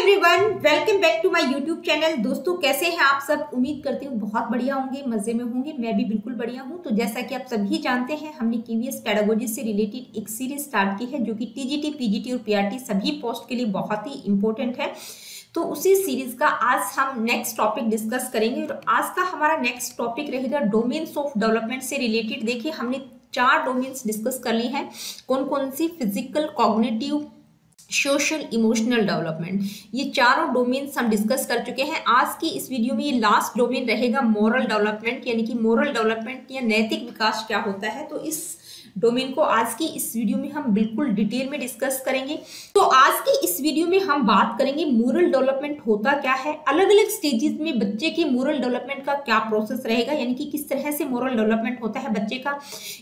Everyone, welcome back to my YouTube channel. दोस्तों, कैसे हैं आप सब? उम्मीद करती हूँ बहुत बढ़िया होंगे, मजे में होंगे। मैं भी बिल्कुल बढ़िया हूँ। तो जैसा कि आप सभी जानते हैं, हमने केवीएस पेडागोजी से रिलेटेड एक सीरीज स्टार्ट की है जो कि टीजीटी, पीजीटी और पीआरटी सभी पोस्ट के लिए बहुत ही इंपॉर्टेंट है। तो उसी सीरीज का आज हम नेक्स्ट टॉपिक डिस्कस करेंगे और आज का हमारा नेक्स्ट टॉपिक रहेगा डोमेन्स ऑफ डेवलपमेंट से रिलेटेड। देखिए, हमने 4 डोमेन्स डिस्कस कर ली हैं। कौन कौन सी? Physical, cognitive, social, emotional development. ये चारों डोमेन्स हम डिस्कस कर चुके हैं। आज की इस वीडियो में ये लास्ट डोमेन रहेगा मोरल डेवलपमेंट, यानी कि मोरल डेवलपमेंट या नैतिक विकास क्या होता है। तो इस डोमेन को आज की इस वीडियो में हम बिल्कुल डिटेल में डिस्कस करेंगे। तो आज की इस वीडियो में हम बात करेंगे मोरल डेवलपमेंट होता क्या है, अलग अलग स्टेजेस में बच्चे के मोरल डेवलपमेंट का क्या प्रोसेस रहेगा, यानी कि किस तरह से मोरल डेवलपमेंट होता है बच्चे का।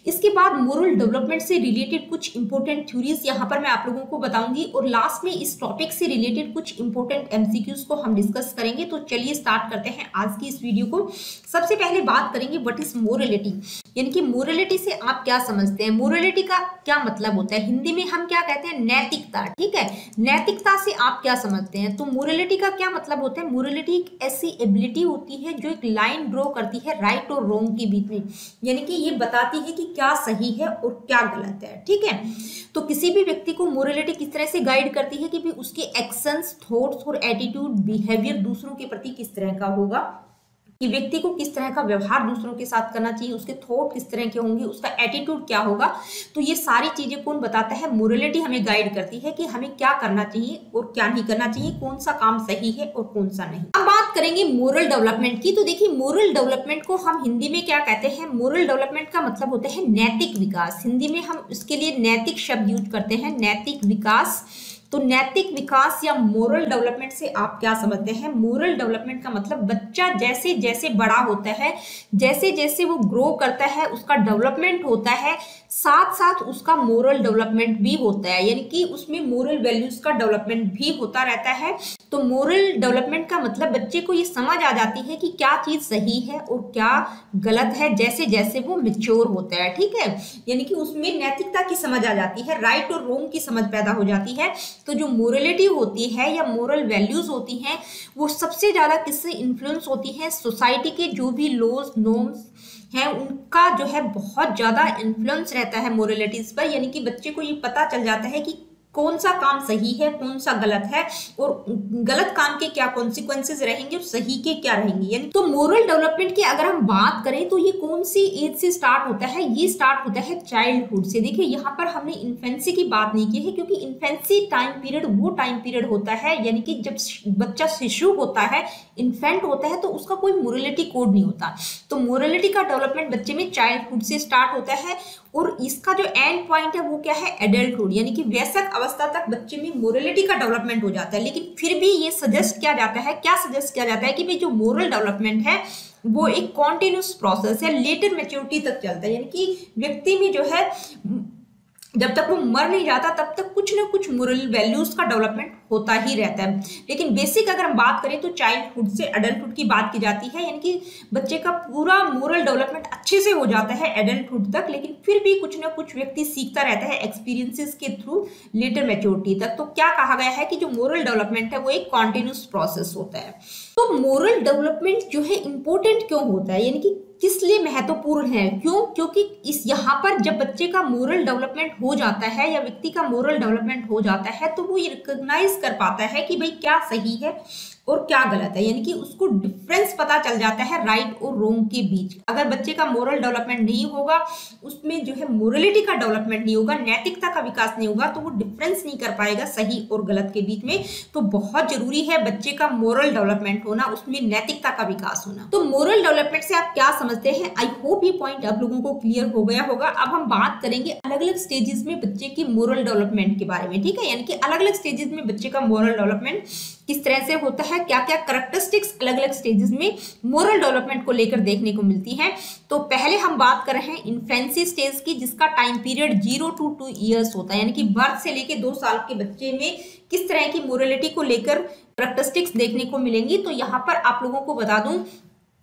इसके बाद मोरल डेवलपमेंट से रिलेटेड कुछ इंपॉर्टेंट थ्योरीज यहाँ पर मैं आप लोगों को बताऊंगी और लास्ट में इस टॉपिक से रिलेटेड कुछ इंपॉर्टेंट एमसीक्यूज को हम डिस्कस करेंगे। तो चलिए स्टार्ट करते हैं आज की इस वीडियो को। सबसे पहले बात करेंगे व्हाट इज मोरलिटी, यानी कि मोरलिटी से आप क्या समझते हैं। मोरलिटी का क्या मतलब होता है? हिंदी में हम क्या कहते हैं? नैतिकता। ठीक है, नैतिकता से आप क्या समझते हैं? तो मोरलिटी का क्या मतलब होता है? मोरलिटी एक ऐसी एबिलिटी होती है जो एक लाइन ड्रॉ करती है राइट और रॉन्ग के बीच में, यानी कि ये बताती है कि क्या सही है और क्या गलत है। ठीक है, तो किसी भी व्यक्ति को मोरलिटी किस तरह से गाइड करती है कि भी उसके एक्शंस, थॉट्स और एटीट्यूड, बिहेवियर दूसरों के प्रति किस तरह का होगा, कि व्यक्ति को किस तरह का व्यवहार दूसरों के साथ करना चाहिए, उसके थॉट किस तरह के होंगे, उसका एटीट्यूड क्या होगा। तो ये सारी चीजें कौन बताता है? मोरलिटी हमें गाइड करती है कि हमें क्या करना चाहिए और क्या नहीं करना चाहिए, कौन सा काम सही है और कौन सा नहीं। अब बात करेंगे मोरल डेवलपमेंट की। तो देखिए, मोरल डेवलपमेंट को हम हिंदी में क्या कहते हैं? मोरल डेवलपमेंट का मतलब होता है नैतिक विकास। हिंदी में हम इसके लिए नैतिक शब्द यूज करते हैं, नैतिक विकास। तो नैतिक विकास या मोरल डेवलपमेंट से आप क्या समझते हैं? मोरल डेवलपमेंट का मतलब बच्चा जैसे जैसे बड़ा होता है, जैसे जैसे वो ग्रो करता है, उसका डेवलपमेंट होता है, साथ साथ उसका मोरल डेवलपमेंट भी होता है, यानी कि उसमें मोरल वैल्यूज का डेवलपमेंट भी होता रहता है। तो मोरल डेवलपमेंट का मतलब बच्चे को ये समझ आ जाती है कि क्या चीज सही है और क्या गलत है, जैसे जैसे वो मैच्योर होता है। ठीक है, यानी कि उसमें नैतिकता की समझ आ जाती है, राइट और रॉन्ग की समझ पैदा हो जाती है। तो जो मोरलिटी होती है या मोरल वैल्यूज होती हैं, वो सबसे ज्यादा किससे इन्फ्लुएंस होती है? सोसाइटी के जो भी लॉज, नॉर्म्स हैं, उनका जो है बहुत ज्यादा इन्फ्लुएंस रहता है मोरलिटीज पर। यानी कि बच्चे को ये पता चल जाता है कि कौन सा काम सही है, कौन सा गलत है और गलत काम के क्या कॉन्सिक्वेंसेस रहेंगे और सही के क्या रहेंगे। यानी तो मोरल डेवलपमेंट की अगर हम बात करें तो ये कौन सी एज से स्टार्ट होता है? ये स्टार्ट होता है चाइल्डहुड से। देखिए, यहाँ पर हमने इन्फेंसी की बात नहीं की है, क्योंकि इन्फेंसी टाइम पीरियड वो टाइम पीरियड होता है, यानी कि जब बच्चा शिशु होता है, इन्फेंट होता है, तो उसका कोई मोरलिटी कोड नहीं होता। तो मोरलिटी का डेवलपमेंट बच्चे में चाइल्डहुड से स्टार्ट होता है और इसका जो एंड पॉइंट है वो क्या है? एडल्टहुड, यानी कि वयस्क अवस्था तक बच्चे में मोरलिटी का डेवलपमेंट हो जाता है। लेकिन फिर भी ये सजेस्ट किया जाता है, क्या सजेस्ट किया जाता है कि भाई जो मोरल डेवलपमेंट है वो एक कॉन्टिन्यूस प्रोसेस है, लेटर मैच्योरिटी तक चलता है। यानी कि व्यक्ति में जो है जब तक वो मर नहीं जाता तब तक कुछ ना कुछ मोरल वैल्यूज का डेवलपमेंट होता ही रहता है। लेकिन बेसिक अगर हम बात करें तो चाइल्डहुड से एडल्टहुड की बात की जाती है, यानी कि बच्चे का पूरा मोरल डेवलपमेंट अच्छे से हो जाता है एडल्टहुड तक। लेकिन फिर भी कुछ ना कुछ व्यक्ति सीखता रहता है एक्सपीरियंसेस के थ्रू लेटर मैच्योरिटी तक। तो क्या कहा गया है कि जो मोरल डेवलपमेंट है वो एक कॉन्टिन्यूस प्रोसेस होता है। तो मोरल डेवलपमेंट जो है इंपॉर्टेंट क्यों होता है, यानी कि किस लिए महत्वपूर्ण है? क्यों? क्योंकि इस यहाँ पर जब बच्चे का मोरल डेवलपमेंट हो जाता है या व्यक्ति का मोरल डेवलपमेंट हो जाता है तो वो ये रिकॉग्नाइज कर पाता है कि भाई क्या सही है और क्या गलत है, यानी कि उसको डिफरेंस पता चल जाता है राइट और रॉन्ग के बीच। अगर बच्चे का मोरल डेवलपमेंट नहीं होगा, उसमें जो है मोरलिटी का डेवलपमेंट नहीं होगा, नैतिकता का विकास नहीं होगा, तो वो डिफरेंस नहीं कर पाएगा सही और गलत के बीच में। तो बहुत जरूरी है बच्चे का मोरल डेवलपमेंट होना, उसमें नैतिकता का विकास होना। तो मोरल डेवलपमेंट से आप क्या समझते हैं? आई होप ये पॉइंट आप लोगों को क्लियर हो गया होगा। अब हम बात करेंगे अलग अलग स्टेजेस में बच्चे की मोरल डेवलपमेंट के बारे में। ठीक है, यानी कि अलग अलग स्टेजेस में बच्चे का मोरल डेवलपमेंट किस तरह से होता है, क्या क्या कैरेक्टरिस्टिक्स अलग अलग स्टेजेस में मोरल डेवलपमेंट को लेकर देखने को मिलती है। तो पहले हम बात कर रहे हैं इन्फेंसी स्टेज की, जिसका टाइम पीरियड 0 to 2 ईयर्स होता है, यानी कि बर्थ से लेके 2 साल के बच्चे में किस तरह की मोरलिटी को लेकर कैरेक्टरिस्टिक्स देखने को मिलेंगी। तो यहाँ पर आप लोगों को बता दूं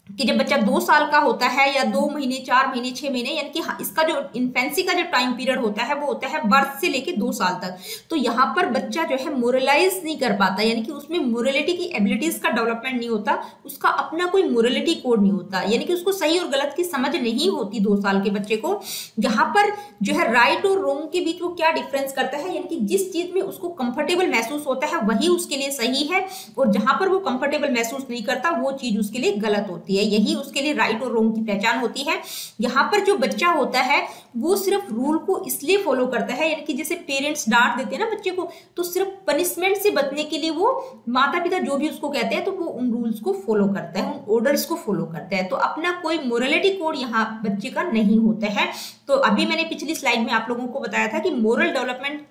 कि जब बच्चा 2 साल का होता है या 2 महीने, 4 महीने, 6 महीने, यानी कि इसका जो इन्फेंसी का जो टाइम पीरियड होता है वो होता है बर्थ से लेके 2 साल तक। तो यहाँ पर बच्चा जो है मोरलाइज नहीं कर पाता, यानी कि उसमें मोरलिटी की एबिलिटीज का डेवलपमेंट नहीं होता, उसका अपना कोई मोरलिटी कोड नहीं होता, यानी कि उसको सही और गलत की समझ नहीं होती 2 साल के बच्चे को। यहाँ पर जो है राइट और रॉन्ग के बीच वो क्या डिफरेंस करता है, यानी कि जिस चीज में उसको कंफर्टेबल महसूस होता है वही उसके लिए सही है, और जहां पर वो कंफर्टेबल महसूस नहीं करता वो चीज उसके लिए गलत होती है। यही उसके लिए राइट और रॉन्ग की पहचान होती है। यहाँ पर जो बच्चा होता है वो सिर्फ रूल को इसलिए फॉलो करता है, यानी कि जैसे पेरेंट्स डांट देते हैं ना बच्चे को, तो सिर्फ पनिशमेंट से बचने के लिए वो माता पिता जो भी उसको कहते हैं तो वो उन रूल्स को फॉलो करता है, उन ऑर्डर्स को फॉलो करता है। तो अपना कोई मोरलिटी कोड यहाँ बच्चे का नहीं होता है। तो अभी मैंने पिछली स्लाइड में आप लोगों को बताया था कि मोरल डेवलपमेंट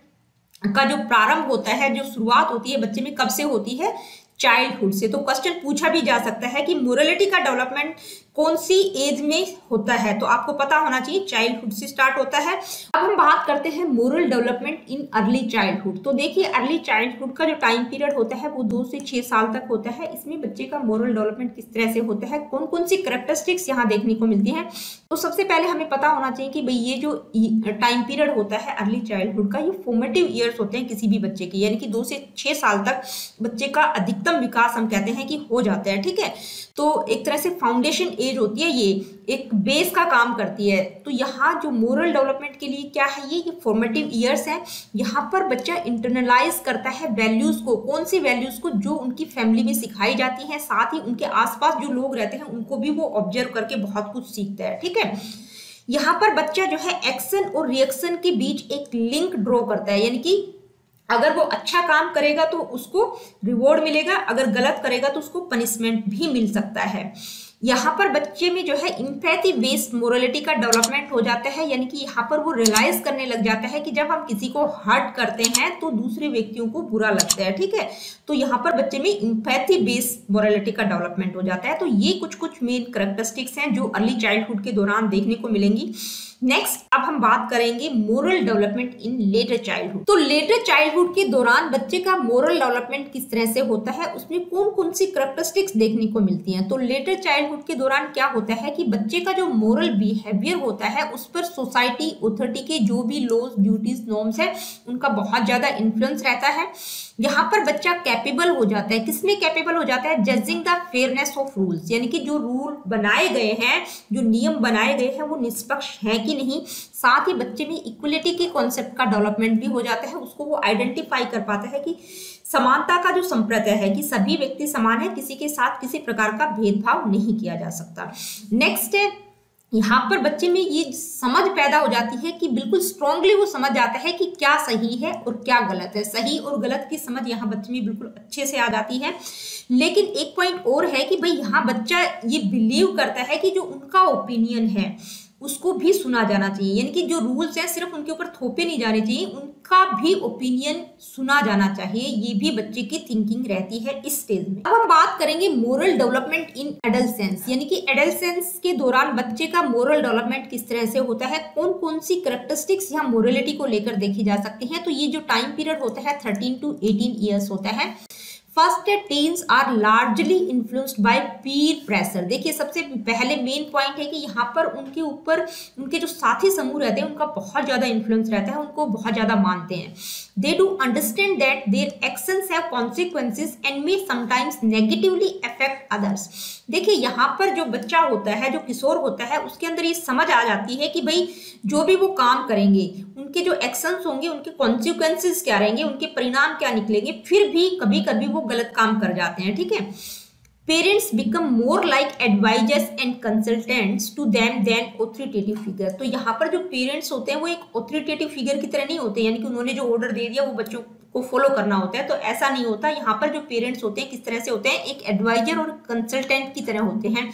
का जो प्रारंभ होता है, जो शुरुआत होती है बच्चे में, कब से होती है? चाइल्डहुड से। तो क्वेश्चन पूछा भी जा सकता है कि मोरलिटी का डेवलपमेंट कौन सी एज में होता है, तो आपको पता होना चाहिए चाइल्डहुड से स्टार्ट होता है। अब हम बात करते हैं moral development in early childhood. तो देखिए अर्ली चाइल्डहुड का जो टाइम पीरियड होता है वो 2 से 6 साल तक होता है। इसमें बच्चे का मोरल डेवलपमेंट किस तरह से होता है, कौन कौन सी कैरेक्टरिस्टिक्स यहाँ देखने को मिलती है। तो सबसे पहले हमें पता होना चाहिए कि भाई ये जो टाइम पीरियड होता है अर्ली चाइल्डहुड का, ये फॉर्मेटिव ईयर्स होते हैं किसी भी बच्चे के, यानी कि 2 से 6 साल तक बच्चे का अधिकतम विकास हम कहते हैं कि हो जाता है, ठीक है। तो एक तरह से फाउंडेशन एज होती है, ये एक बेस का काम करती है। तो यहाँ जो मोरल डेवलपमेंट के लिए क्या है, ये फॉर्मेटिव ईयर्स है। यहाँ पर बच्चा इंटरनलाइज करता है वैल्यूज को, कौन सी वैल्यूज को, जो उनकी फैमिली में सिखाई जाती है, साथ ही उनके आसपास जो लोग रहते हैं उनको भी वो ऑब्जर्व करके बहुत कुछ सीखता है, ठीक है। यहाँ पर बच्चा जो है एक्शन और रिएक्शन के बीच एक लिंक ड्रॉ करता है, यानी कि अगर वो अच्छा काम करेगा तो उसको रिवॉर्ड मिलेगा, अगर गलत करेगा तो उसको पनिशमेंट भी मिल सकता है। यहाँ पर बच्चे में जो है एम्पैथी बेस्ड मोरलिटी का डेवलपमेंट हो जाता है, यानी कि यहाँ पर वो रियलाइज करने लग जाता है कि जब हम किसी को हर्ट करते हैं तो दूसरे व्यक्तियों को बुरा लगता है, ठीक है। तो यहाँ पर बच्चे में एम्पैथी बेस्ड मोरलिटी का डेवलपमेंट हो जाता है। तो ये कुछ मेन कैरेक्टरिस्टिक्स हैं जो अर्ली चाइल्डहुड के दौरान देखने को मिलेंगी। नेक्स्ट अब हम बात करेंगे moral development in letter childhood. तो लेटर चाइल्डहुड के दौरान बच्चे का मोरल डेवलपमेंट किस तरह से होता है, उसमें कौन कौन सी कैरेक्टरिस्टिक्स देखने को मिलती हैं। तो लेटर चाइल्डहुड के दौरान क्या होता है कि बच्चे का जो मोरल बिहेवियर होता है उस पर सोसाइटी अथॉरिटी के जो भी लॉज, ड्यूटीज, नॉर्म्स है उनका बहुत ज्यादा इन्फ्लुएंस रहता है। यहाँ पर बच्चा कैपेबल हो जाता है, किसमें कैपेबल हो जाता है? Judging the fairness of rules, यानी कि जो रूल बनाए गए हैं, जो नियम बनाए गए हैं वो निष्पक्ष हैं कि नहीं। साथ ही बच्चे में इक्वलिटी के कॉन्सेप्ट का डेवलपमेंट भी हो जाता है, उसको वो आइडेंटिफाई कर पाता है कि समानता का जो संप्रदाय है कि सभी व्यक्ति समान है, किसी के साथ किसी प्रकार का भेदभाव नहीं किया जा सकता। नेक्स्ट है, यहाँ पर बच्चे में ये समझ पैदा हो जाती है कि बिल्कुल स्ट्रांगली वो समझ जाता है कि क्या सही है और क्या गलत है। सही और गलत की समझ यहाँ बच्चे में बिल्कुल अच्छे से आ जाती है। लेकिन एक पॉइंट और है कि भाई यहाँ बच्चा ये बिलीव करता है कि जो उनका ओपिनियन है उसको भी सुना जाना चाहिए, यानी कि जो रूल्स हैं सिर्फ उनके ऊपर थोपे नहीं जाने चाहिए, उनका भी ओपिनियन सुना जाना चाहिए। ये भी बच्चे की थिंकिंग रहती है इस स्टेज में। अब हम बात करेंगे मोरल डेवलपमेंट इन एडल्सेंस, यानी कि एडल्सेंस के दौरान बच्चे का मोरल डेवलपमेंट किस तरह से होता है, कौन कौन सी कैरेक्टरिस्टिक्स यहाँ मोरलिटी को लेकर देखी जा सकती हैं। तो ये जो टाइम पीरियड होता है 13 to 18 ईयर्स होता है। फर्स्ट है teens are largely influenced by peer pressure. देखिए सबसे पहले मेन पॉइंट है कि यहाँ पर उनके ऊपर उनके जो साथी समूह रहते हैं उनका बहुत ज्यादा इन्फ्लुएंस रहता है, उनको बहुत ज्यादा मानते हैं। They do understand that their actions have consequences and may sometimes negatively affect others. देखिए यहाँ पर जो बच्चा होता है, जो किशोर होता है, उसके अंदर ये समझ आ जाती है कि भाई जो भी वो काम करेंगे उनके जो एक्शंस होंगे उनके कॉन्सिक्वेंसेस क्या रहेंगे, उनके परिणाम क्या निकलेंगे, फिर भी कभी कभी वो गलत काम कर जाते हैं, ठीक है। Parents become more like advisers and consultants to them than authoritative figure. तो यहाँ पर जो पेरेंट्स होते हैं वो एक ऑथोरिटेटिव फिगर की तरह नहीं होते, यानी कि उन्होंने जो ऑर्डर दे दिया वो बच्चों को फॉलो करना होता है, तो ऐसा नहीं होता। यहाँ पर जो पेरेंट्स होते हैं किस तरह से होते हैं, एक एडवाइजर और कंसल्टेंट की तरह होते हैं,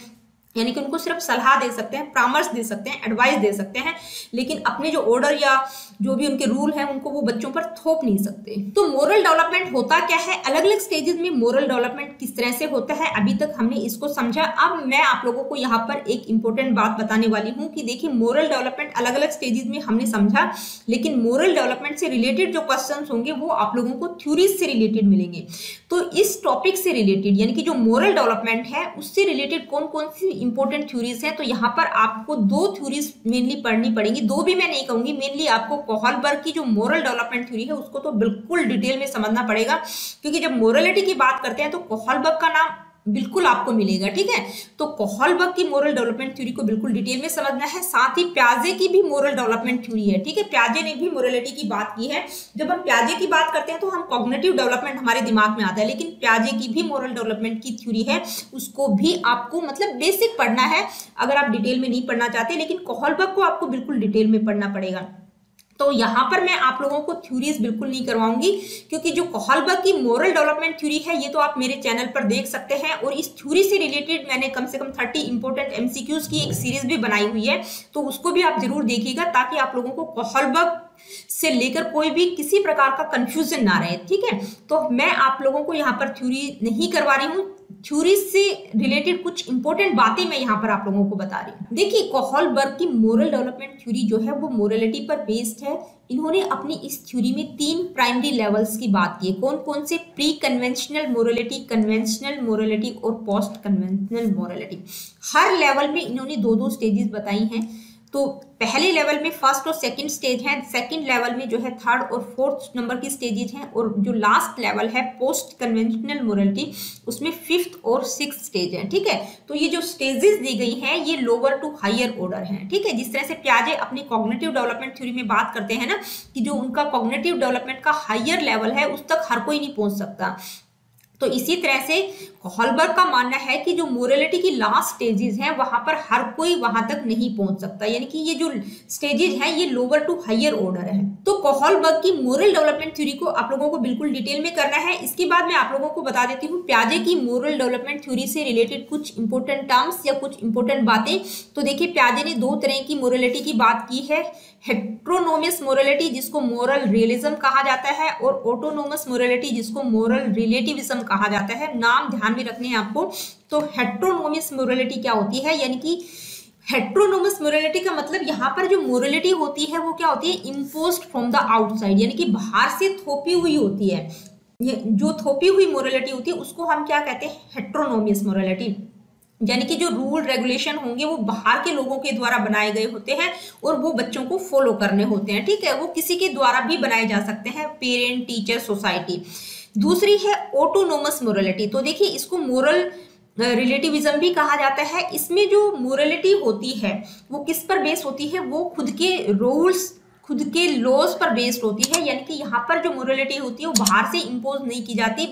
यानी कि उनको सिर्फ सलाह दे सकते हैं, परामर्श दे सकते हैं, एडवाइस दे सकते हैं, लेकिन अपने जो ऑर्डर या जो भी उनके रूल हैं उनको वो बच्चों पर थोप नहीं सकते। तो मोरल डेवलपमेंट होता क्या है, अलग अलग स्टेजेस में मोरल डेवलपमेंट किस तरह से होता है, अभी तक हमने इसको समझा। अब मैं आप लोगों को यहाँ पर एक इंपॉर्टेंट बात बताने वाली हूँ कि देखिए मोरल डेवलपमेंट अलग अलग स्टेजेस में हमने समझा, लेकिन मोरल डेवलपमेंट से रिलेटेड जो क्वेश्चन होंगे वो आप लोगों को थ्योरीज से रिलेटेड मिलेंगे। तो इस टॉपिक से रिलेटेड यानी कि जो मोरल डेवलपमेंट है उससे रिलेटेड कौन कौन सी इंपॉर्टेंट थ्योरीज हैं, तो यहाँ पर आपको 2 थ्योरीज मेनली पढ़नी पड़ेंगी। 2 भी मैं नहीं कहूंगी, मेनली आपको कोहलबर्ग की जो मोरल डेवलपमेंट थ्योरी है उसको तो बिल्कुल डिटेल में समझना पड़ेगा, क्योंकि जब मोरलिटी की बात करते हैं तो कोहलबर्ग का नाम बिल्कुल आपको मिलेगा। ठीक है, तो कोहलबर्ग की मोरल डेवलपमेंट थ्योरी को बिल्कुल डिटेल में समझना है। साथ ही प्याजे की भी मोरल डेवलपमेंट थ्योरी है। ठीक है, प्याजे ने भी मोरलिटी की बात की है। जब हम प्याजे की बात करते हैं तो हम कॉग्निटिव डेवलपमेंट हमारे दिमाग में आता है, लेकिन प्याजे की भी मोरल डेवलपमेंट की थ्योरी है, उसको भी आपको मतलब बेसिक पढ़ना है अगर आप डिटेल में नहीं पढ़ना चाहते, लेकिन कोहलबर्ग को आपको बिल्कुल डिटेल में पढ़ना पड़ेगा। तो यहाँ पर मैं आप लोगों को थ्योरीज बिल्कुल नहीं करवाऊंगी, क्योंकि जो कोहलबर्ग की मोरल डेवलपमेंट थ्योरी है ये तो आप मेरे चैनल पर देख सकते हैं, और इस थ्योरी से रिलेटेड मैंने कम से कम 30 इंपॉर्टेंट एमसीक्यूज की एक सीरीज भी बनाई हुई है, तो उसको भी आप जरूर देखिएगा ताकि आप लोगों को कोहलबर्ग से लेकर कोई भी किसी प्रकार का कंफ्यूजन ना रहे। ठीक है, तो मैं आप लोगों को यहाँ पर थ्योरी नहीं करवा रही हूँ, थ्योरी से रिलेटेड कुछ इंपॉर्टेंट बातें मैं यहाँ पर आप लोगों को बता रही हूँ। देखिए कोहलबर्ग की मोरल डेवलपमेंट थ्योरी जो है वो मोरलिटी पर बेस्ड है। इन्होंने अपनी इस थ्योरी में 3 प्राइमरी लेवल्स की बात की है। कौन कौन से, pre conventional morality, conventional morality और पोस्ट कन्वेंशनल मोरलिटी। हर लेवल में इन्होंने 2-2 स्टेजेस बताई हैं। तो पहले लेवल में फर्स्ट और सेकंड स्टेज है, सेकंड लेवल में जो है थर्ड और फोर्थ नंबर की स्टेजेस हैं, और जो लास्ट लेवल है पोस्ट कन्वेंशनल मोरलिटी उसमें 5th और 6th स्टेज है। ठीक है, तो ये जो स्टेजेस दी गई हैं ये लोअर टू हायर ऑर्डर हैं। ठीक है, जिस तरह से प्याजे अपनी कॉग्निटिव डेवलपमेंट थ्योरी में बात करते हैं ना कि जो उनका कॉग्निटिव डेवलपमेंट का हायर लेवल है उस तक हर कोई नहीं पहुंच सकता, तो इसी तरह से कोहलबर्ग का मानना है कि जो मोरलिटी की लास्ट स्टेजेस हैं वहां पर हर कोई वहां तक नहीं पहुंच सकता, यानी कि ये जो स्टेजेस हैं ये लोअर टू हायर ऑर्डर है। तो कोहलबर्ग की मोरल डेवलपमेंट थ्योरी को आप लोगों को बिल्कुल डिटेल में करना है। इसके बाद मैं आप लोगों को बता देती हूँ प्याजे की मोरल डेवलपमेंट थ्योरी से रिलेटेड कुछ इंपॉर्टेंट टर्म्स या कुछ इंपॉर्टेंट बातें। तो देखिए प्याजे ने 2 तरह की मोरलिटी की बात की है, हेट्रोनोमस मोरलिटी जिसको मोरल रियलिज्म कहा जाता है, और ऑटोनोमस मोरलिटी जिसको मोरल रिलेटिविज्म कहा जाता है। नाम ध्यान में रखने हैं आपको। तो हेट्रोनोमस मोरलिटी क्या होती है, यानी कि हेट्रोनोमस मोरलिटी का मतलब यहाँ पर जो मोरलिटी होती है वो क्या होती है, इम्पोज्ड फ्रॉम द आउटसाइड, यानी कि बाहर से थोपी हुई होती है। ये जो थोपी हुई मोरलिटी होती है उसको हम क्या कहते हैं, हेट्रोनोमस मोरलिटी, यानी कि जो रूल रेगुलेशन होंगे वो बाहर के लोगों के द्वारा बनाए गए होते हैं और वो बच्चों को फॉलो करने होते हैं। ठीक है, वो किसी के द्वारा भी बनाए जा सकते हैं, पेरेंट, टीचर, सोसाइटी। दूसरी है ऑटोनोमस मोरलिटी। तो देखिए इसको मोरल रिलेटिविज्म भी कहा जाता है। इसमें जो मोरलिटी होती है वो किस पर बेस होती है, वो खुद के रूल्स, खुद के लॉज पर बेस्ड होती है, यानी कि यहाँ पर जो मोरलिटी होती है वो बाहर से इम्पोज नहीं की जाती,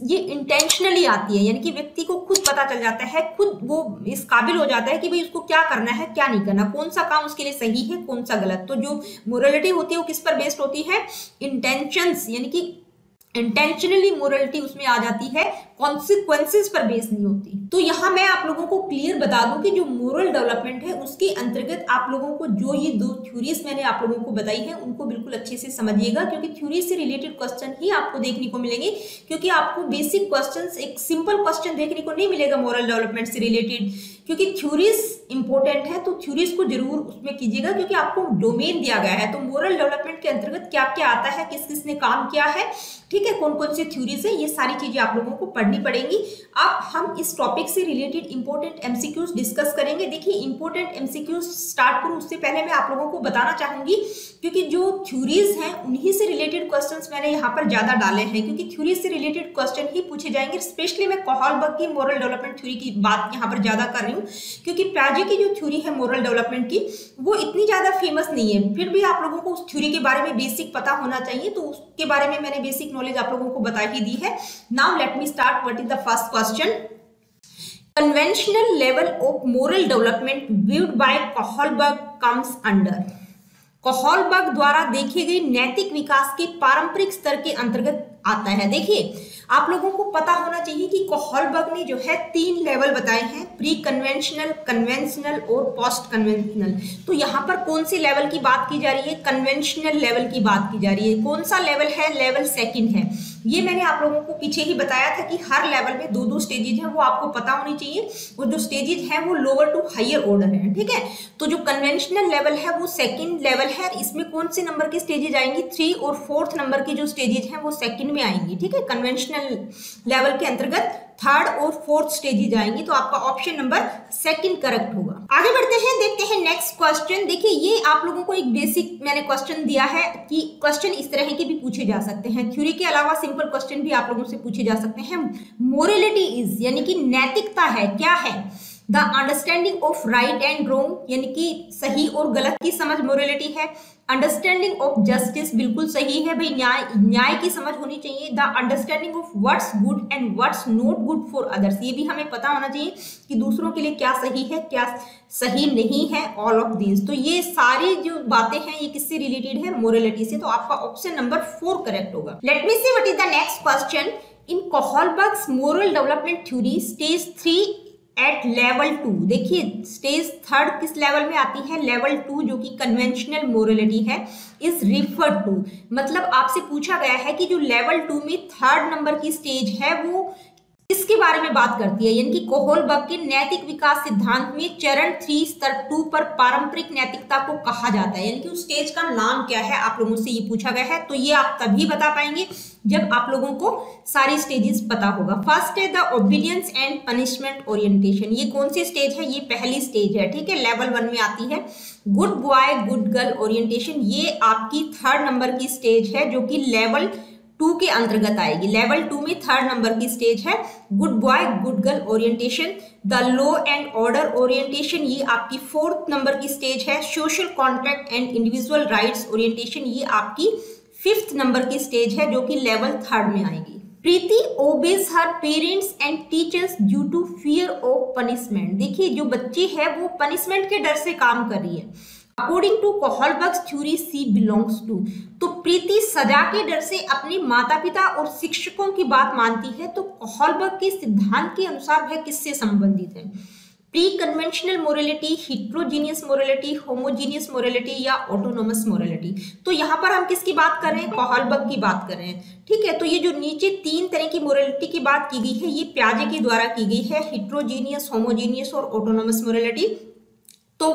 ये इंटेंशनली आती है, यानी कि व्यक्ति को खुद पता चल जाता है, खुद वो इस काबिल हो जाता है कि भाई उसको क्या करना है क्या नहीं करना, कौन सा काम उसके लिए सही है कौन सा गलत। तो जो मोरलिटी होती है वो किस पर बेस्ड होती है, इंटेंशंस, यानी कि इंटेंशनली मोरलिटी उसमें आ जाती है, कॉन्सिक्वेंसेस पर बेस नहीं होती। तो यहाँ मैं आप लोगों को क्लियर बता दूं कि जो मोरल डेवलपमेंट है उसके अंतर्गत आप लोगों को जो ये 2 थ्योरीज मैंने आप लोगों को बताई है उनको बिल्कुल अच्छे से समझिएगा, क्योंकि थ्योरी से रिलेटेड क्वेश्चन ही आपको देखने को मिलेंगे, क्योंकि आपको बेसिक क्वेश्चंस, एक सिंपल क्वेश्चन देखने को नहीं मिलेगा मोरल डेवलपमेंट से रिलेटेड, क्योंकि थ्योरीज इंपॉर्टेंट है। तो थ्योरीज को जरूर उसमें कीजिएगा, क्योंकि आपको डोमेन दिया गया है। तो मोरल डेवलपमेंट के अंतर्गत क्या क्या आता है, किस किस ने काम किया है, ठीक है, कौन कौन सी थ्योरीज है, ये सारी चीजें आप लोगों को पढ़नी पड़ेंगी। अब हम इस टॉपिक से रिलेटेड इंपॉर्टेंट एमसीक्यूज डिस्कस करेंगे। देखिए इंपॉर्टेंट एमसीक्यूज स्टार्ट करूं उससे पहले मैं आप लोगों को बताना चाहूंगी, क्योंकि जो थ्योरीज हैं उन्हीं से रिलेटेड क्वेश्चंस मैंने यहाँ पर ज्यादा डाले हैं, क्योंकि थ्योरी से रिलेटेड क्वेश्चन ही पूछे जाएंगे। स्पेशली मैं कोहलबर्ग की मोरल डेवलपमेंट थ्योरी की बात यहाँ पर ज्यादा कर रही हूँ, क्योंकि प्याजे की जो थ्योरी है मोरल डेवलपमेंट की वो इतनी ज्यादा फेमस नहीं है, फिर भी आप लोगों को उस थ्योरी के बारे में बेसिक पता होना चाहिए। तो उसके बारे में मैंने बेसिक नॉलेज आप लोगों को बता ही दी है। Now let me start. What is the first question, conventional level of moral development viewed by Kohlberg comes under. Kohlberg द्वारा देखे गए नैतिक विकास के पारंपरिक स्तर के अंतर्गत आता है। देखिए आप लोगों को पता होना चाहिए कि कोहलबर्ग ने जो है 3 लेवल बताए हैं, प्री कन्वेंशनल, कन्वेंशनल और पोस्ट कन्वेंशनल। तो यहाँ पर कौन सी लेवल की बात की जा रही है? कन्वेंशनल लेवल की बात की जा रही है। कौन सा लेवल है? लेवल 2 है। ये मैंने आप लोगों को पीछे ही बताया था कि हर लेवल में 2-2 स्टेजेज हैं, वो आपको पता होनी चाहिए। और जो स्टेजेज हैं वो लोअर टू हायर ऑर्डर है, ठीक है। तो जो कन्वेंशनल लेवल है वो 2nd लेवल है। इसमें कौन से नंबर की स्टेजेज आएंगी? 3 और 4th नंबर की जो स्टेजेज हैं वो 2nd में आएंगी, ठीक है। कन्वेंशनल लेवल के अंतर्गत 3rd और 4th स्टेजेज आएंगी। तो आपका ऑप्शन नंबर 2 करेक्ट होगा। आगे बढ़ते हैं, देखते हैं नेक्स्ट क्वेश्चन। देखिए ये आप लोगों को एक बेसिक मैंने क्वेश्चन दिया है कि क्वेश्चन इस तरह के भी पूछे जा सकते हैं। थ्योरी के अलावा सिंपल क्वेश्चन भी आप लोगों से पूछे जा सकते हैं। मोरलिटी इज यानी कि नैतिकता है, क्या है? The understanding of right and wrong यानी कि सही और गलत की समझ मोरलिटी है। अंडरस्टैंडिंग ऑफ जस्टिस बिल्कुल सही है भाई, न्याय की समझ होनी चाहिए। The understanding of what's good and what's not good for others, ये भी हमें पता होना चाहिए कि दूसरों के लिए क्या सही है क्या सही नहीं है। ऑल ऑफ दीज, तो ये सारी जो बातें हैं ये किससे रिलेटेड है? मोरलिटी से। तो आपका ऑप्शन नंबर 4 करेक्ट होगा। Let me see what is the next question. In Kohlberg's moral development theory stage 3 at level 2, देखिए स्टेज 3rd किस लेवल में आती है? लेवल 2 जो कि कन्वेंशनल मोरलिटी है, इज रिफर्ड टू। मतलब आपसे पूछा गया है कि जो लेवल 2 में 3rd नंबर की स्टेज है वो इसके बारे में बात करती है, यानी कि कोहलबर्ग के नैतिक विकास सिद्धांत में चरण 3 स्तर 2 पर पारंपरिक नैतिकता को कहा जाता है। यानी कि उस स्टेज का नाम क्या है, आप लोगों से ये पूछा गया है। तो ये आप तभी बता पाएंगे जब आप लोगों को सारी स्टेजेस पता होगा। फर्स्ट है the obedience and punishment orientation. ये कौन सी स्टेज है? ये पहली स्टेज है, ठीक है, लेवल 1 में आती है। Good boy good girl orientation, ये आपकी 3rd नंबर की स्टेज है जो कि लेवल 2 के अंतर्गत आएगी। लेवल 2 में 3rd नंबर की स्टेज है good boy good girl orientation. The law and order orientation, ये आपकी 4th नंबर की स्टेज है। Social contract and individual rights orientation, ये आपकी 5th नंबर की स्टेज है जो कि लेवल 3rd में आएगी। Preeti obeys her parents and teachers due to fear of punishment. देखिए जो बच्ची है वो पनिशमेंट के डर से काम कर रही है। According to Kohlberg's theory she belongs to, तो प्रीति सजा के डर से अपने माता पिता और शिक्षकों की बात मानती है। तो कोहलबर्ग के सिद्धांत के अनुसार वह किससे संबंधित है? Pre conventional morality, heterogeneous morality, homogeneous morality या ऑटोनोमस मोरलिटी। तो यहाँ पर हम किसकी बात कर रहे हैं? कोहलबर्ग की बात कर रहे हैं, ठीक है। तो ये जो नीचे 3 तरह की मोरलिटी की बात की गई है ये पियाजे के द्वारा की गई है, हिट्रोजीनियस, होमोजीनियस और ऑटोनोमस मोरलिटी। तो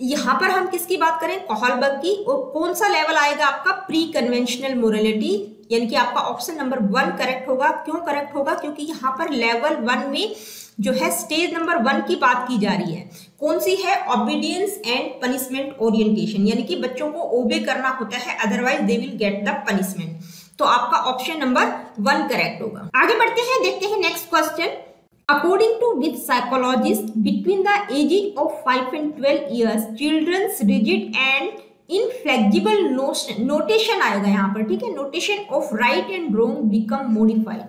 यहाँ पर हम किसकी बात करें? कोहलबर्ग की। और कौन सा लेवल आएगा आपका? प्री कन्वेंशनल मोरलिटी, यानी कि आपका ऑप्शन नंबर 1 करेक्ट होगा। क्यों करेक्ट होगा? क्योंकि यहाँ पर लेवल 1 में जो है स्टेज नंबर 1 की बात की जा रही है। कौन सी है? ओबीडियंस एंड पनिशमेंट ओरिएंटेशन, यानी कि बच्चों को ओबे करना होता है, otherwise they will get the punishment. तो आपका ऑप्शन नंबर 1 करेक्ट होगा। आगे बढ़ते हैं, देखते हैं next question. According to which psychologist, between the ages of 5 and 12 years, children's rigid and inflexible notation आएगा यहाँ पर, ठीक है। notation of right and wrong become modified,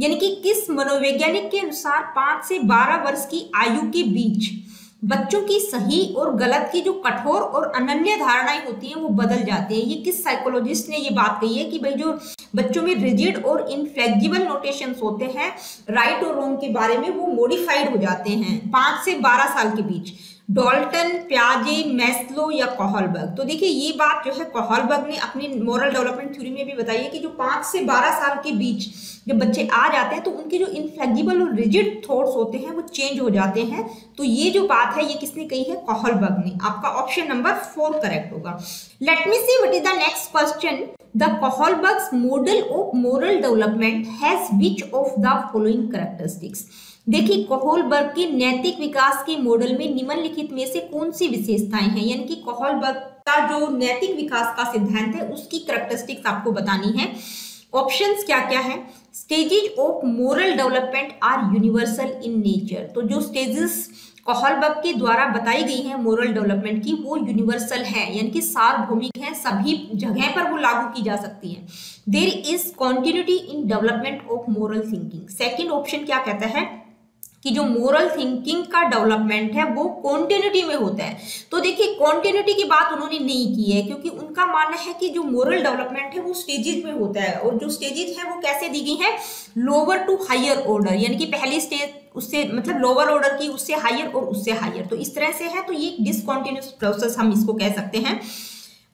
यानी कि किस मनोवैज्ञानिक के अनुसार 5 से 12 वर्ष की आयु के बीच बच्चों की सही और गलत की जो कठोर और अनन्य धारणाएं होती हैं वो बदल जाती हैं। ये किस साइकोलॉजिस्ट ने ये बात कही है कि भाई जो बच्चों में रिजिड और इनफ्लेक्सिबल नोटेशंस होते हैं राइट और रॉन्ग के बारे में, वो मॉडिफाइड हो जाते हैं 5 से 12 साल के बीच। डॉल्टन, प्याजे, मैस्लो या कोहलबर्ग। तो देखिए ये बात जो है कोहलबर्ग ने अपनी मोरल डेवलपमेंट थ्योरी में भी बताई है कि जो 5 से 12 साल के बीच जब बच्चे आ जाते हैं तो उनके जो इनफ्लेक्सिबल और रिजिड थॉट्स होते हैं वो चेंज हो जाते हैं। तो ये जो बात है ये किसने कही है? कोहलबर्ग ने। आपका ऑप्शन नंबर 4 करेक्ट होगा। Let me see what is the next question. The Kohlberg's model of moral development has which of the following characteristics. देखिए कोहलबर्ग के नैतिक विकास के मॉडल में निम्नलिखित में से कौन सी विशेषताएं हैं, यानी कि कोहलबर्ग का जो नैतिक विकास का सिद्धांत है उसकी कैरेक्टरिस्टिक्स आपको बतानी है। ऑप्शंस क्या क्या है? Stages of moral development are universal in nature. तो जो स्टेजेस कोहलबर्ग के द्वारा बताई गई हैं मोरल डेवलपमेंट की वो यूनिवर्सल है, यानी कि सार्वभौमिक है, सभी जगह पर वो लागू की जा सकती है। There is continuity in development of moral thinking. Second option क्या कहता है कि जो मोरल थिंकिंग का डेवलपमेंट है वो कॉन्टिन्यूटी में होता है। तो देखिए कॉन्टिन्यूटी की बात उन्होंने नहीं की है क्योंकि उनका उनका मानना है कि जो मोरल डेवलपमेंट है वो स्टेजेस में होता है, और जो स्टेजेस है वो कैसे दी गई है, लोअर टू हायर ऑर्डर, यानी कि पहली स्टेज उससे मतलब लोअर ऑर्डर की, उससे हायर और उससे हायर, तो इस तरह से है। तो ये डिसकंटिन्यूअस प्रोसेस हम इसको कह सकते हैं।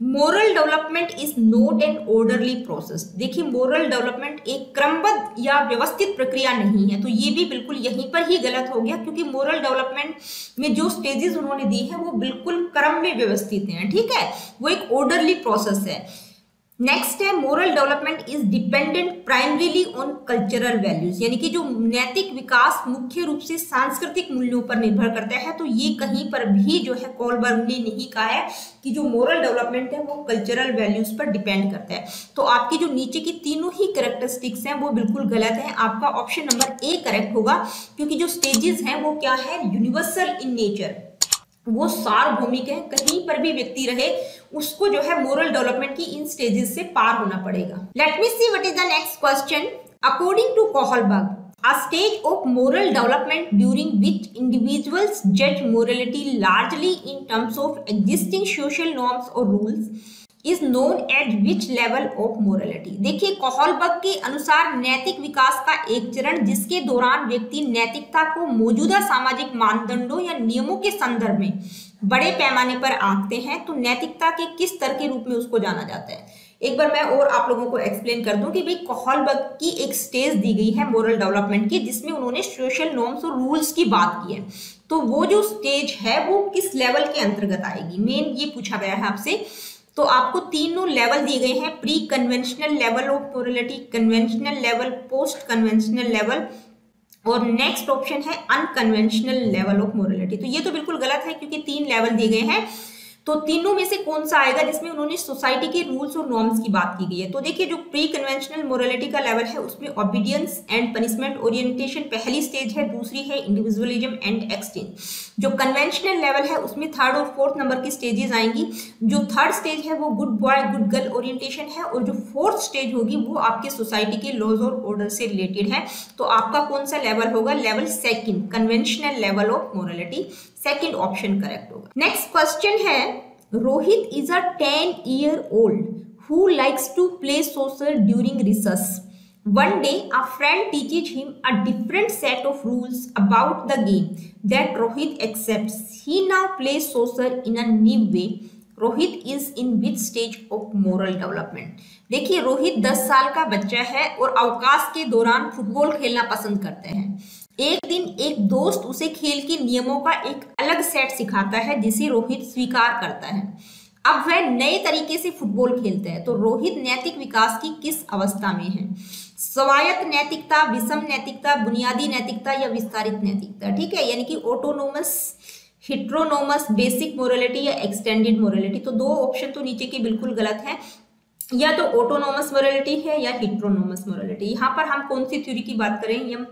Moral development is not an orderly process. देखिए मोरल डेवलपमेंट एक क्रमबद्ध या व्यवस्थित प्रक्रिया नहीं है, तो ये भी बिल्कुल यहीं पर ही गलत हो गया, क्योंकि मोरल डेवलपमेंट में जो स्टेजेस उन्होंने दी है वो बिल्कुल क्रम में व्यवस्थित हैं, ठीक है, वो एक ऑर्डरली प्रोसेस है। नेक्स्ट है moral development is dependent primarily on cultural values, यानी कि जो नैतिक विकास मुख्य रूप से सांस्कृतिक मूल्यों पर निर्भर करता है। तो ये कहीं पर भी जो है कोलबर्ग ने नहीं कहा है कि जो मोरल डेवलपमेंट है वो कल्चरल वैल्यूज पर डिपेंड करता है। तो आपकी जो नीचे की तीनों ही कैरेक्टरिस्टिक्स हैं वो बिल्कुल गलत है। आपका ऑप्शन नंबर ए करेक्ट होगा, क्योंकि जो स्टेजेस हैं वो क्या है, यूनिवर्सल इन नेचर, वो सार्वभौमिक है, कहीं पर भी व्यक्ति रहे उसको जो है मोरल डेवलपमेंट की इन स्टेजेस से पार होना पड़ेगा। Let me see what is the next question. According to Kohlberg, a stage of moral development during which individuals judge morality largely in terms of existing social norms or rules is known as which level of morality। देखिए Kohlberg के अनुसार नैतिक विकास का एक चरण जिसके दौरान व्यक्ति नैतिकता को मौजूदा सामाजिक मानदंडों या नियमों के संदर्भ में बड़े पैमाने पर आंकते हैं, तो नैतिकता के किस स्तर के रूप में उसको जाना जाता है। एक बार मैं और आप लोगों को एक्सप्लेन कर दूं कि भाई कोहलबर्ग की एक स्टेज दी गई है मोरल डेवलपमेंट की, जिसमें उन्होंने सोशल नॉर्म्स और रूल्स की बात की है। तो वो जो स्टेज है वो किस लेवल के अंतर्गत आएगी, मेन ये पूछा गया है आपसे। तो आपको तीनों लेवल दिए गए हैं, pre conventional level of morality, conventional level, post conventional level, और नेक्स्ट ऑप्शन है अनकन्वेंशनल लेवल ऑफ मोरलिटी। तो ये तो बिल्कुल गलत है, क्योंकि 3 लेवल दिए गए हैं, तो तीनों में से कौन सा आएगा जिसमें उन्होंने सोसाइटी के रूल्स और नॉर्म्स की बात की गई है। तो देखिए जो प्री कन्वेंशनल मोरालिटी का लेवल है उसमें ओबीडियंस एंड पनिशमेंट ओरिएंटेशन पहली स्टेज है, दूसरी है इंडिविजुअलिज्म एंड एक्सचेंज। जो कन्वेंशनल लेवल है उसमें 3rd और 4th नंबर की स्टेजेस आएंगी। जो 3rd स्टेज है वो good boy good girl orientation है, और जो 4th स्टेज होगी वो आपके सोसाइटी के लॉज और ऑर्डर से रिलेटेड है। तो आपका कौन सा लेवल होगा, level 2nd, conventional level of morality, 2nd option correct होगा। नेक्स्ट क्वेश्चन है, Rohit is a 10-year-old who likes to play soccer during recess. One day a friend teaches him a different set of rules about the game that Rohit accepts. He now plays soccer in a new way. Rohit is in which stage of moral development. देखिए रोहित 10 साल का बच्चा है और अवकाश के दौरान football खेलना पसंद करते हैं। एक दिन एक दोस्त उसे खेल के नियमों का एक अलग सेट सिखाता है जिसे रोहित स्वीकार करता है। अब वह नए तरीके से फुटबॉल खेलता है। तो रोहित नैतिक विकास की किस अवस्था में है, स्वायत्त नैतिकता, विषम नैतिकता, बुनियादी नैतिकता या विस्तारित नैतिकता। ठीक है, यानी कि ऑटोनोमस, हिट्रोनोमस, बेसिक मोरालिटी या एक्सटेंडेड मोरालिटी। तो 2 ऑप्शन तो नीचे के बिल्कुल गलत है, या तो ऑटोनोमस मोरालिटी है या हिट्रोनोमस मोरालिटी। यहाँ पर हम कौन सी थ्योरी की बात करें, हम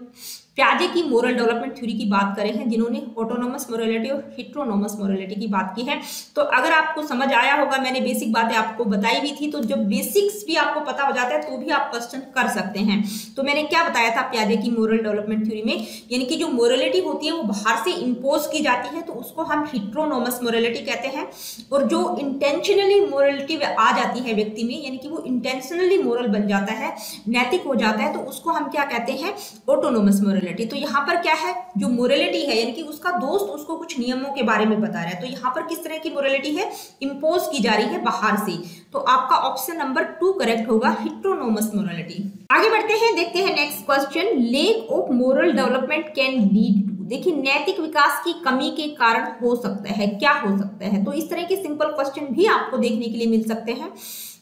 प्याजे की मोरल डेवलपमेंट थ्योरी की बात करें हैं, जिन्होंने ऑटोनोमस मोरालिटी और हिट्रोनोमस मोरालिटी की बात की है। तो अगर आपको समझ आया होगा, मैंने बेसिक बातें आपको बताई भी थी, तो जब बेसिक्स भी आपको पता हो जाता है तो भी आप क्वेश्चन कर सकते हैं। तो मैंने क्या बताया था प्याजे की मोरल डेवलपमेंट थ्योरी में, यानी कि जो मोरालिटी होती है वो बाहर से इम्पोज की जाती है तो उसको हम हिट्रोनोमस मोरालिटी कहते हैं, और जो इंटेंशनली मोरालिटी आ जाती है व्यक्ति में, यानी कि वो इंटेंशनली मोरल बन जाता है, नैतिक हो जाता है, तो उसको हम क्या कहते हैं, ऑटोनोमस मोरालिटी। तो यहाँ पर क्या है, जो मोरालिटी है यानी कि उसका दोस्त उसको कुछ नियमों के बारे में बता रहा है, तो यहाँ पर किस तरह की मोरालिटी है, इम्पोज की जा रही है बाहर से। तो आपका ऑप्शन नंबर 2 करेक्ट होगा, हिट्रोनोमस मोरालिटी। आगे बढ़ते हैं, देखते हैं next question, lack of moral development can lead to. देखिए नैतिक विकास की कमी के कारण हो सकता है, क्या हो सकता है। तो इस तरह के सिंपल क्वेश्चन भी आपको देखने के लिए मिल सकते हैं।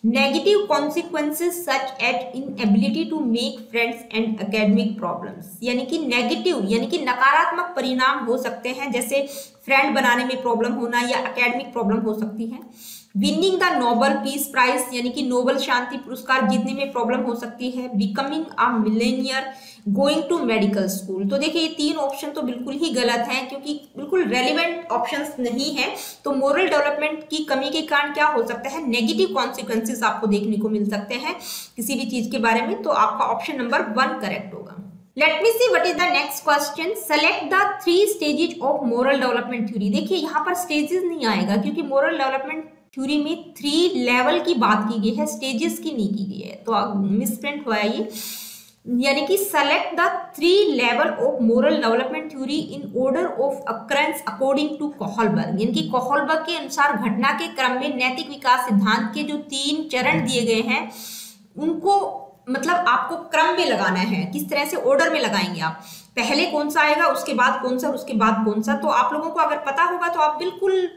Negative consequences such as inability to make friends and academic problems, यानी कि नेगेटिव यानी कि नकारात्मक परिणाम हो सकते हैं, जैसे फ्रेंड बनाने में प्रॉब्लम होना या एकेडमिक प्रॉब्लम हो सकती है। Winning the Nobel peace prize, यानी कि नोबल शांति पुरस्कार जीतने में प्रॉब्लम हो सकती है। Becoming a millionaire, going to medical school. तो देखिए ये 3 ऑप्शन तो बिल्कुल ही गलत हैं, क्योंकि बिल्कुल रेलिवेंट ऑप्शंस नहीं है। तो मोरल डेवलपमेंट की कमी के कारण क्या हो सकता है, नेगेटिव कॉन्सिक्वेंसेस आपको देखने को मिल सकते हैं किसी भी चीज के बारे में। तो आपका ऑप्शन नंबर 1 करेक्ट होगा। Let me see what is the next question. Select the 3 stages of moral development theory. देखिए यहाँ पर स्टेजेस नहीं आएगा, क्योंकि मोरल डेवलपमेंट थ्योरी में 3 लेवल की बात की गई है, स्टेजेस की नहीं की गई है, तो मिसप्रिंट हुआ है ये। यानी कि select the 3 level of moral development theory in order of occurrence according to Kohlberg. यानी कि कोहलबर्ग के अनुसार घटना के क्रम में नैतिक विकास सिद्धांत के जो 3 चरण दिए गए हैं उनको मतलब आपको क्रम में लगाना है। किस तरह से ऑर्डर में लगाएंगे आप, पहले कौन सा आएगा, उसके बाद कौन सा, उसके बाद कौन सा। तो आप लोगों को अगर पता होगा तो आप बिल्कुल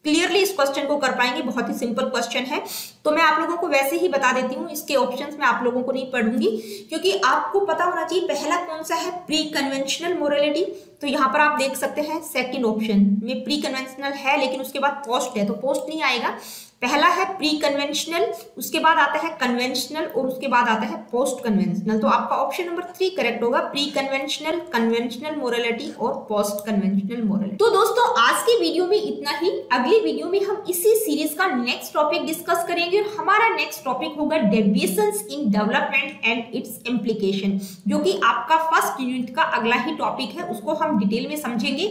क्लियरली इस क्वेश्चन को कर पाएंगे। बहुत ही सिंपल क्वेश्चन है, तो मैं आप लोगों को वैसे ही बता देती हूँ। इसके ऑप्शंस में आप लोगों को नहीं पढ़ूंगी क्योंकि आपको पता होना चाहिए पहला कौन सा है, प्री कन्वेंशनल मोरालिटी। तो यहाँ पर आप देख सकते हैं सेकंड ऑप्शन में प्री कन्वेंशनल है, लेकिन उसके बाद पोस्ट है, तो पोस्ट नहीं आएगा। पहला है प्री कन्वेंशनल, उसके बाद आता है कन्वेंशनल और उसके बाद आता है पोस्ट कन्वेंशनल। तो आपका ऑप्शन नंबर 3 करेक्ट होगा, प्री कन्वेंशनल, कन्वेंशनल मोरालिटी और पोस्ट कन्वेंशनल मोरालिटी। तो दोस्तों आज की वीडियो में इतना ही। अगली वीडियो में हम इसी सीरीज का नेक्स्ट टॉपिक डिस्कस करेंगे और हमारा नेक्स्ट टॉपिक होगा deviations in development and it's implication, जो कि आपका फर्स्ट यूनिट का अगला ही टॉपिक है, उसको हम डिटेल में समझेंगे।